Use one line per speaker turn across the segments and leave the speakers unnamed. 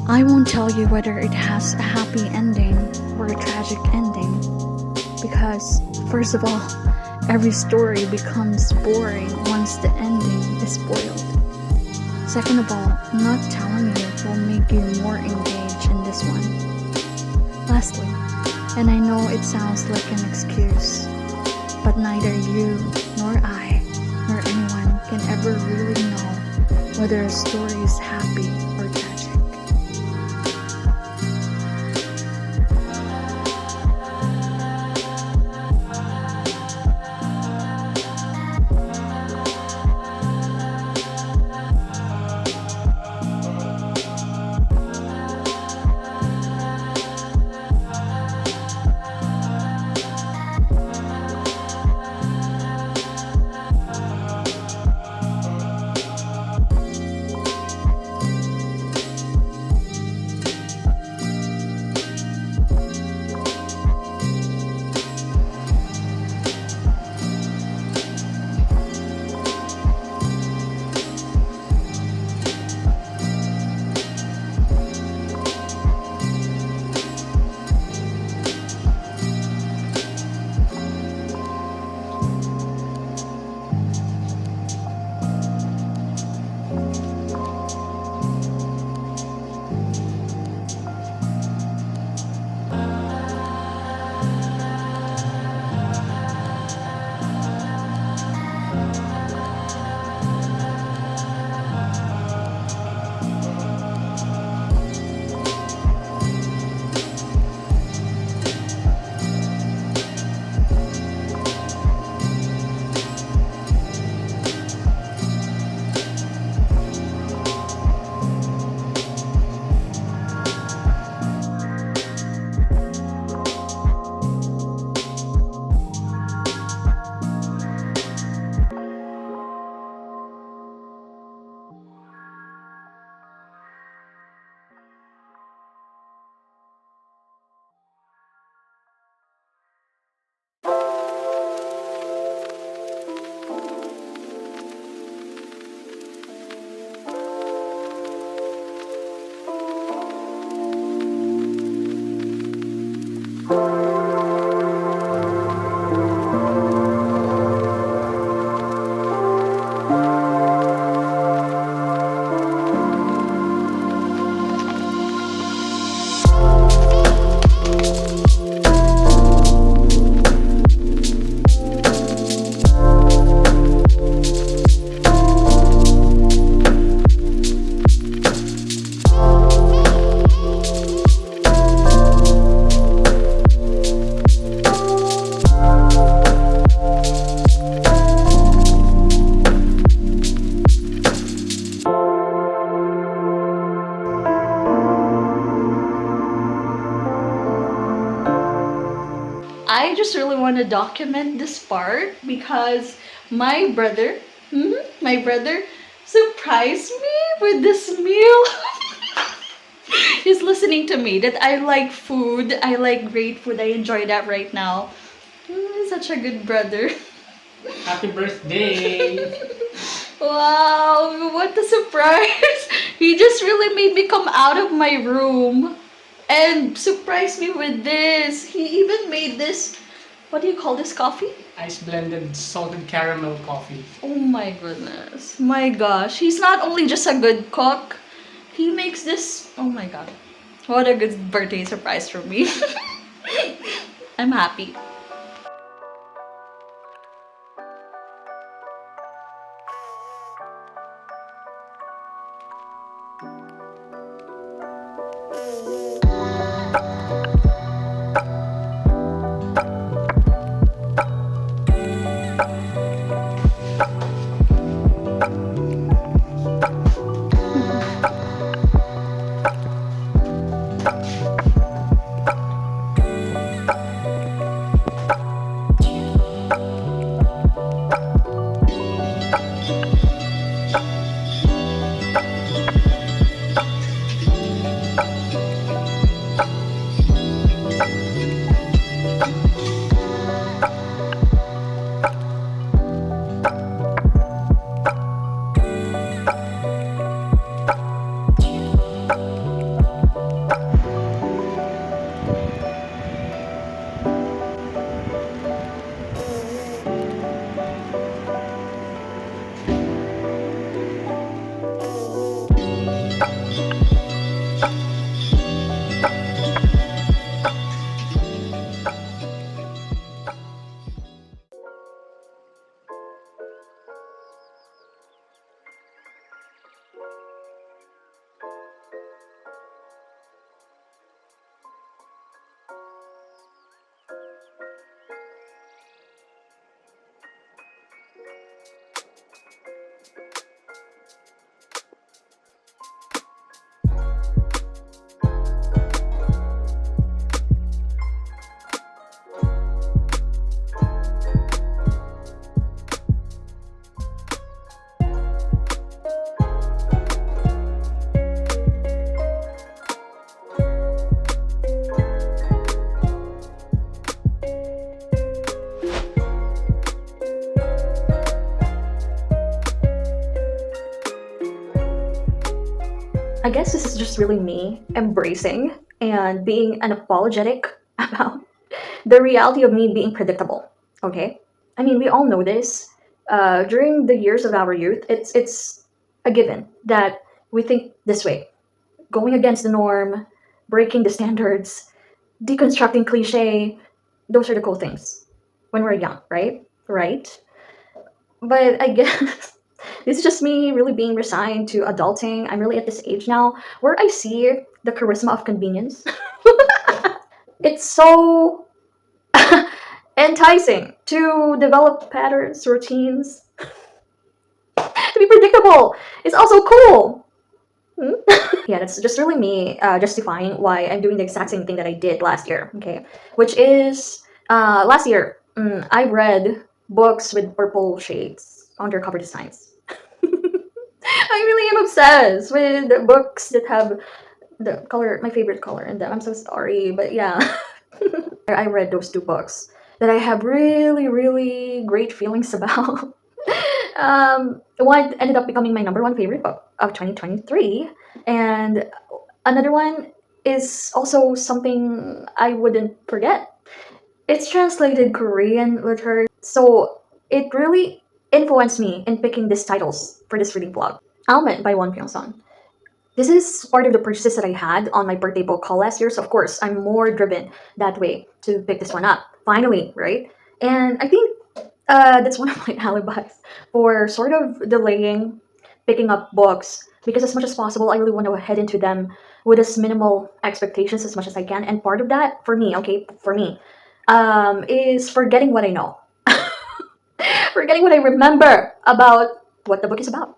I won't tell you whether it has a happy ending or a tragic ending, because, first of all, every story becomes boring once the ending is spoiled. Second of all, not telling you will make you more engaged in this one. Lastly, and I know it sounds like an excuse, but neither you nor I nor anyone can ever really know whether a story is happy or tragic. I just really want to document this part because my brother, my brother surprised me with this meal. He's listening to me that I like food. I like great food. I enjoy that right now. Such a good brother.
Happy birthday!
Wow, what a surprise! He just really made me come out of my room and surprised me with this. He even made this, what do you call this coffee?
Ice blended salted caramel coffee.
Oh my goodness. My gosh. He's not only just a good cook, he makes this. Oh my god. What a good birthday surprise for me. I'm happy. I guess this is just really me embracing and being unapologetic about the reality of me being predictable. Okay, I mean, we all know this. During the years of our youth, it's a given that we think this way, going against the norm, breaking the standards, deconstructing cliche. Those are the cool things when we're young, right? Right. But I guess this is just me really being resigned to adulting. I'm really at this age now where I see the charisma of convenience. It's so enticing to develop patterns, routines, to be predictable. It's also cool. Hmm? Yeah, that's just really me justifying why I'm doing the exact same thing that I did last year. Okay, which is last year I read books with purple shades on their cover designs. I really am obsessed with the books that have the color, my favorite color in them. I'm so sorry, but yeah. I read those two books that I have really, really great feelings about. One ended up becoming my number one favorite book of 2023, and another one is also something I wouldn't forget. It's translated Korean literature, so it really influenced me in picking these titles for this reading vlog. Almond by Won Pyong-sun. This is part of the purchases that I had on my birthday book haul last year, so of course I'm more driven that way to pick this one up. Finally, right? And I think that's one of my alibis for sort of delaying picking up books because as much as possible, I really want to head into them with as minimal expectations as much as I can. And part of that, for me, okay, for me, is forgetting what I know, forgetting what I remember about what the book is about.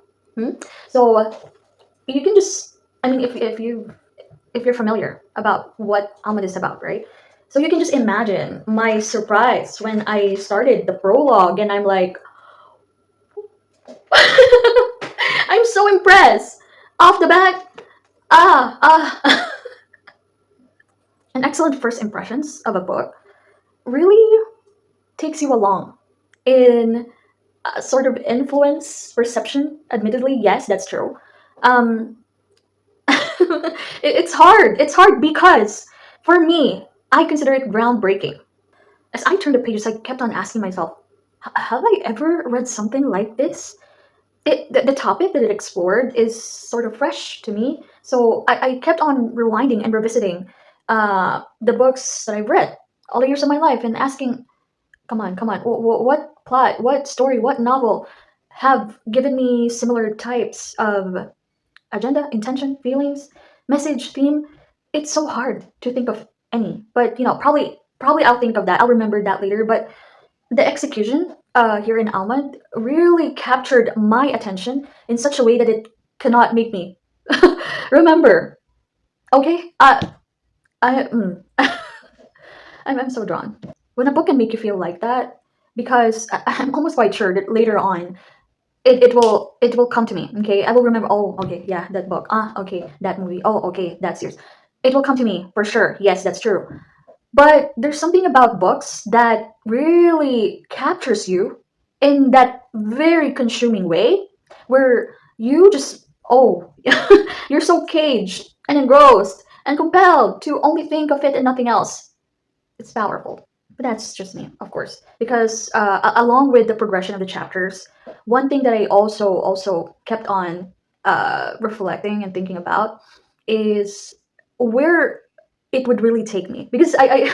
So you can just, I mean, if you're familiar about what Ahmad is about, right? So you can just imagine my surprise when I started the prologue and I'm like, I'm so impressed. Off the bat, an excellent first impressions of a book really takes you along in a sort of influence perception. Admittedly, yes, that's true. Um, it's hard. It's hard because for me, I consider it groundbreaking. As I turned the pages, I kept on asking myself, have I ever read something like this? The topic that it explored is sort of fresh to me. So I kept on rewinding and revisiting the books that I've read all the years of my life and asking, come on, what plot, what story, what novel have given me similar types of agenda, intention, feelings, message, theme? It's so hard to think of any, but probably I'll think of that. I'll remember that later. But the execution here in Almond really captured my attention in such a way that it cannot make me remember. Okay, I I'm so drawn when a book can make you feel like that because I'm almost quite sure that later on it will come to me. Okay, I will remember. Oh, okay, yeah, that book. Okay, that movie. Oh, okay, that series. It will come to me for sure. Yes, that's true. But there's something about books that really captures you in that very consuming way where you just, oh, you're so caged and engrossed and compelled to only think of it and nothing else. It's powerful. But that's just me, of course, because along with the progression of the chapters, one thing that I also kept on reflecting and thinking about is where it would really take me. Because I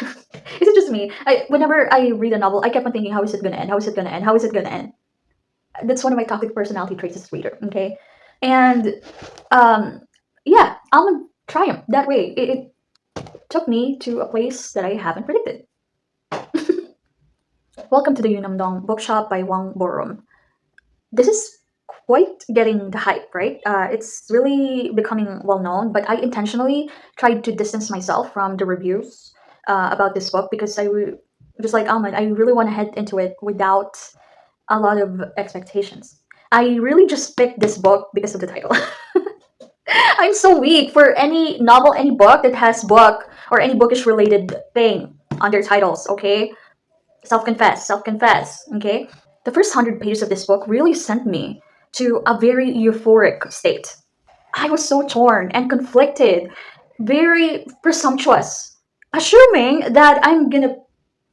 is it just me? Whenever I read a novel, I kept on thinking, how is it gonna end? How is it gonna end? How is it gonna end? That's one of my toxic personality traits as a reader. Okay, and yeah, Almond triumph that way. It took me to a place that I haven't predicted. Welcome to the Yunamdong Bookshop by Wang Borum. This is quite getting the hype, right? It's really becoming well known, but I intentionally tried to distance myself from the reviews about this book because just like Ahmed, I really want to head into it without a lot of expectations. I really just picked this book because of the title. I'm so weak for any novel, any book that has book or any bookish related thing on their titles, okay? Self confess, okay? The first 100 pages of this book really sent me to a very euphoric state. I was so torn and conflicted, very presumptuous, assuming that I'm gonna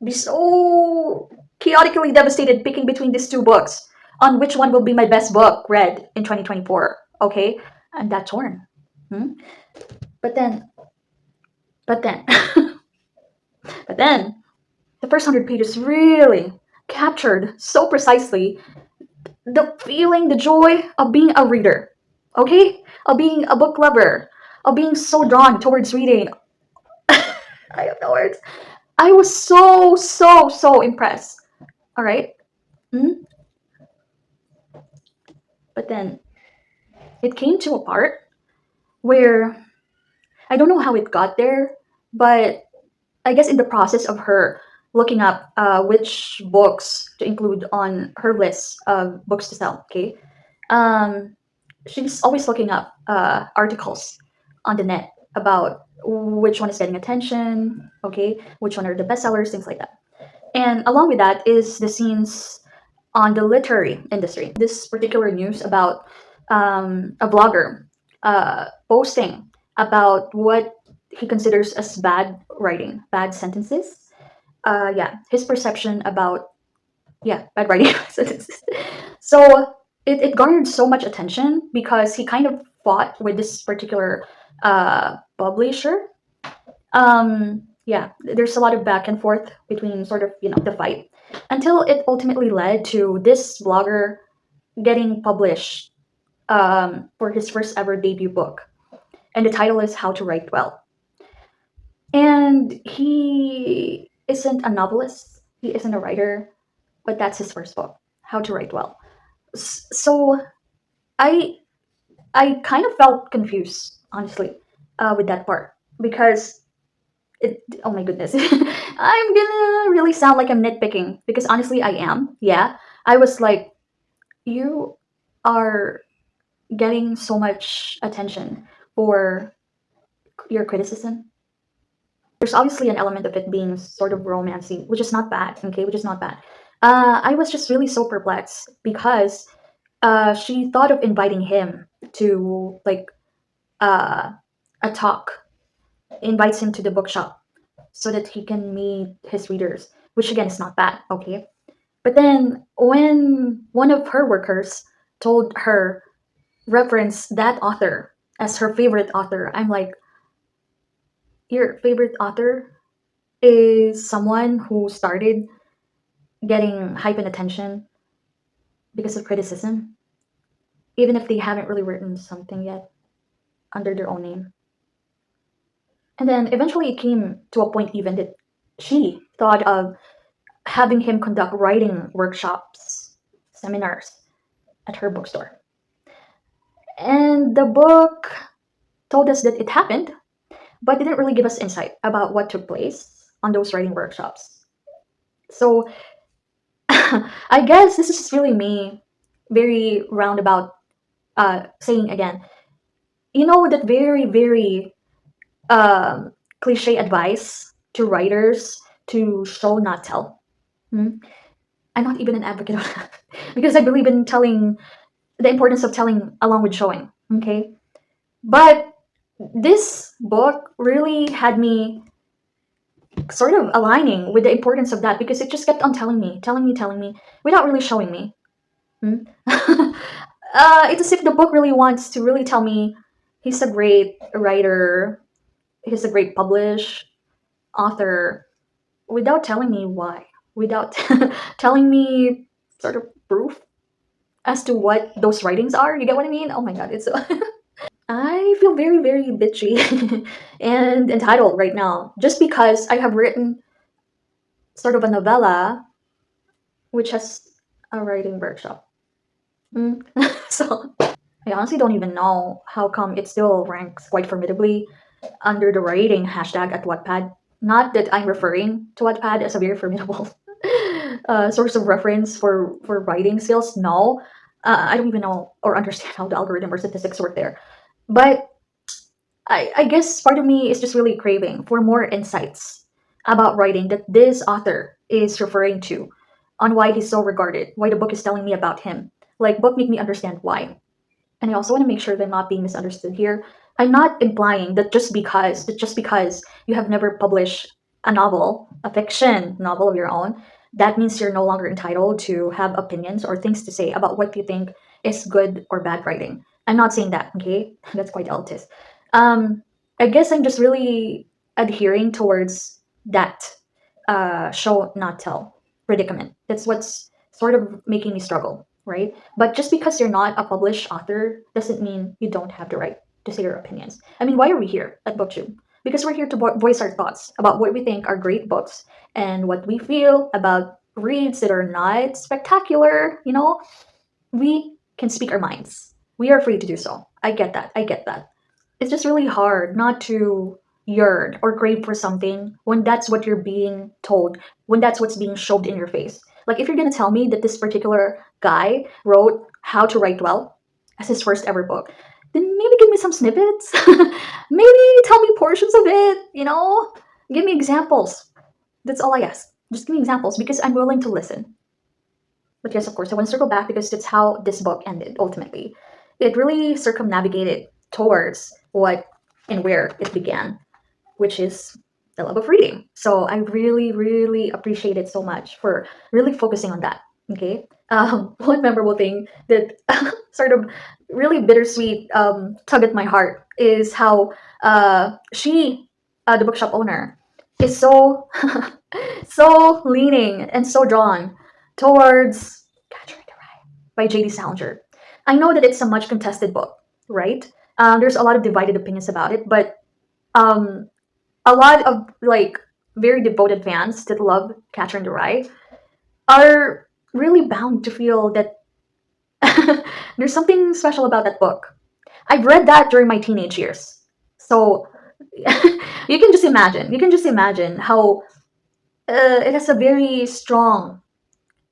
be so chaotically devastated picking between these two books on which one will be my best book read in 2024. Okay, I'm that torn. Hmm? But then, but then, but then, the first 100 pages really captured so precisely the feeling, the joy of being a reader. Okay, of being a book lover, of being so drawn towards reading. I have no words. I was so impressed. All right. Mm. But then it came to a part where I don't know how it got there, but I guess in the process of her looking up which books to include on her list of books to sell, okay, um, she's always looking up articles on the net about which one is getting attention, okay, which one are the bestsellers, things like that. And along with that is the scenes on the literary industry. This particular news about a blogger posting about what he considers as bad writing, bad sentences. Yeah, his perception about bad writing sentences. So it garnered so much attention because he kind of fought with this particular publisher. Yeah, there's a lot of back and forth between sort of the fight until it ultimately led to this blogger getting published for his first ever debut book, and the title is How to Write Well. And he isn't a novelist, he isn't a writer, but that's his first book, How to Write Well. So I I kind of felt confused, honestly, with that part because oh my goodness, I'm gonna really sound like I'm nitpicking because honestly I am. Yeah, I was like, you are getting so much attention for your criticism. There's obviously an element of it being sort of romancy, which is not bad, okay, which is not bad. I was just really so perplexed because she thought of inviting him to like uh, a talk, invites him to the bookshop so that he can meet his readers, which again is not bad, okay? But then when one of her workers told her reference that author as her favorite author, I'm like, your favorite author is someone who started getting hype and attention because of criticism, even if they haven't really written something yet under their own name. And then eventually it came to a point even that she thought of having him conduct writing workshops, seminars at her bookstore. And the book told us that it happened, but didn't really give us insight about what took place on those writing workshops. So I guess this is really me, very roundabout, saying again, that very cliche advice to writers to show, not tell. Hmm? I'm not even an advocate of that because I believe in telling, the importance of telling along with showing. Okay, but this book really had me sort of aligning with the importance of that because it just kept on telling me without really showing me. Hmm? It's as if the book really wants to really tell me he's a great writer, he's a great published author, without telling me why, without telling me sort of proof as to what those writings are. You get what I mean? Oh my god, it's so I feel very bitchy and entitled right now just because I have written sort of a novella which has a writing workshop. Mm. So I honestly don't even know how come it still ranks quite formidably under the writing hashtag at Wattpad. Not that I'm referring to Wattpad as a very formidable source of reference for writing skills. No, I don't even know or understand how the algorithm or statistics work there. But I guess part of me is just really craving for more insights about writing that this author is referring to on why he's so regarded, why the book is telling me about him. Like, book make me understand why. And I also want to make sure that I'm not being misunderstood here. I'm not implying that just because you have never published a novel, a fiction novel of your own, that means you're no longer entitled to have opinions or things to say about what you think is good or bad writing. I'm not saying that, okay? That's quite elitist. Um, I guess I'm just really adhering towards that show not tell predicament. That's what's sort of making me struggle, right? But just because you're not a published author doesn't mean you don't have the right to say your opinions. I mean, why are we here at BookTube? Because we're here to voice our thoughts about what we think are great books and what we feel about reads that are not spectacular. We can speak our minds. We are free to do so. I get that. I get that. It's just really hard not to yearn or crave for something when that's what you're being told, when that's what's being shoved in your face. Like, if you're gonna tell me that this particular guy wrote How to Write Well as his first ever book, then maybe give me some snippets. Maybe tell me portions of it. Give me examples. That's all I ask. Just give me examples because I'm willing to listen. But yes, of course, I want to circle back because that's how this book ended ultimately. It really circumnavigated towards what and where it began, which is the love of reading. So I really, really appreciate it so much for really focusing on that. Okay. One memorable thing that sort of really bittersweet tug at my heart is how the bookshop owner, is so so leaning and so drawn towards Catcher in the Rye by J.D. Salinger. I know that it's a much contested book, right? There's a lot of divided opinions about it, but um, a lot of like very devoted fans that love Catcher in the Rye are really bound to feel that there's something special about that book. I've read that during my teenage years, so you can just imagine. You can just imagine how it has a very strong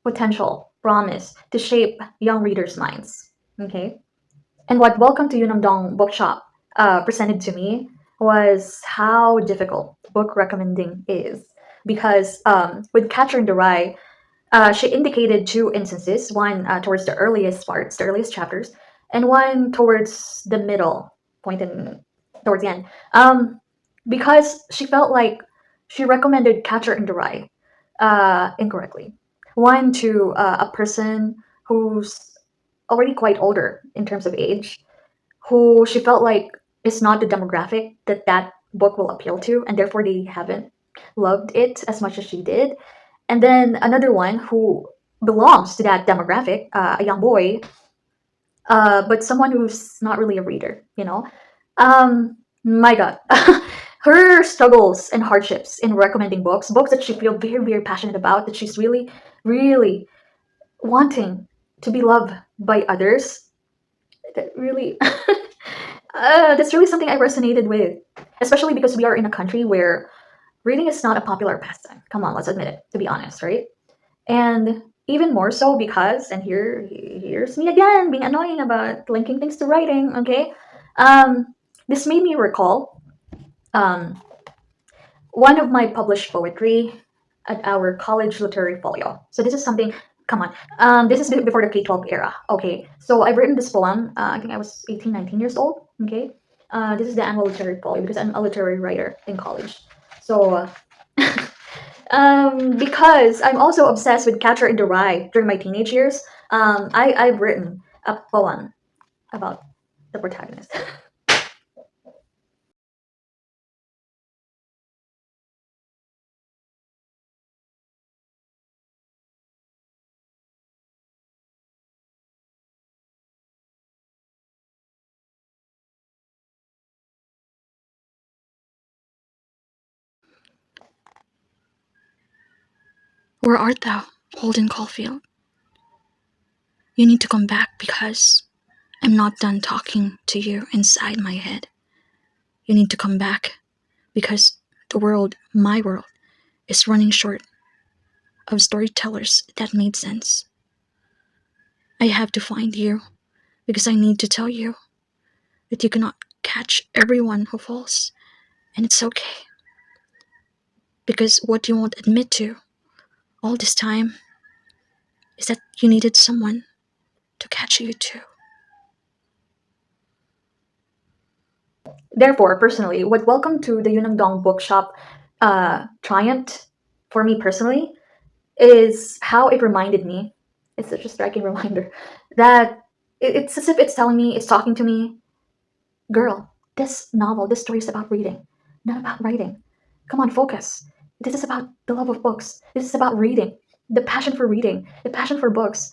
potential promise to shape young readers' minds. Okay, and what Welcome to Yunamdong Bookshop presented to me was how difficult book recommending is. Because with Catcher in the Rye, she indicated two instances, one towards the earliest parts, the earliest chapters, and one towards the middle point and towards the end. Because she felt like she recommended Catcher in the Rye incorrectly. One to a person who's already quite older in terms of age, who she felt like is not the demographic that book will appeal to, and therefore they haven't loved it as much as she did. And then another one who belongs to that demographic, a young boy, but someone who's not really a reader. My God. Her struggles and hardships in recommending books that she feels very, very passionate about, that she's really, really wanting to be loved by others, that really that's really something I resonated with, especially because we are in a country where reading is not a popular pastime. Come on, let's admit it, to be honest, right? And even more so because, and here's me again being annoying about linking things to writing, okay? This made me recall um, one of my published poetry at our college literary folio. So this is something, come on, this is before the K-12 era, okay? So I've written this poem, I think I was 18, 19 years old, okay? This is the annual literary folio because I'm a literary writer in college. So because I'm also obsessed with Catcher in the Rye during my teenage years, I've written a poem about the protagonist.
Where art thou, Holden Caulfield? You need to come back because I'm not done talking to you inside my head. You need to come back because the world, my world, is running short of storytellers that made sense. I have to find you because I need to tell you that you cannot catch everyone who falls, and it's okay. Because what you won't admit to all this time is that you needed someone to catch you too.
Therefore, personally, what Welcome to the Yunangdong Bookshop triumphed for me personally is how it reminded me. It's such a striking reminder that it's as if it's telling me, it's talking to me, girl, this novel, this story is about reading, not about writing. Come on, focus. This is about the love of books. This is about reading, the passion for reading, the passion for books.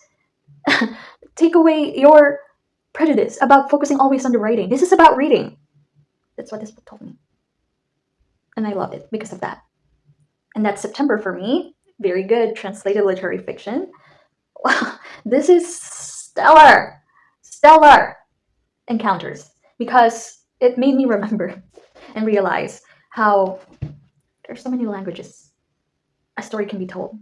Take away your prejudice about focusing always on the writing. This is about reading. That's what this book told me. And I loved it because of that. And that's September for me. Very good translated literary fiction. Wow, this is stellar. Stellar encounters because it made me remember and realize how there's so many languages a story can be told.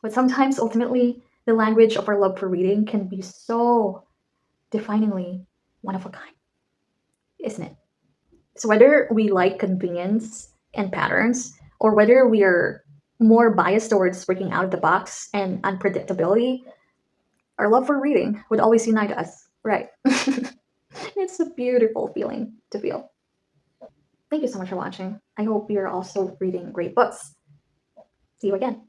But sometimes, ultimately, the language of our love for reading can be so definingly one of a kind, isn't it? So, whether we like convenience and patterns, or whether we are more biased towards breaking out of the box and unpredictability, our love for reading would always unite us, right? It's a beautiful feeling to feel. Thank you so much for watching. I hope you're also reading great books. See you again.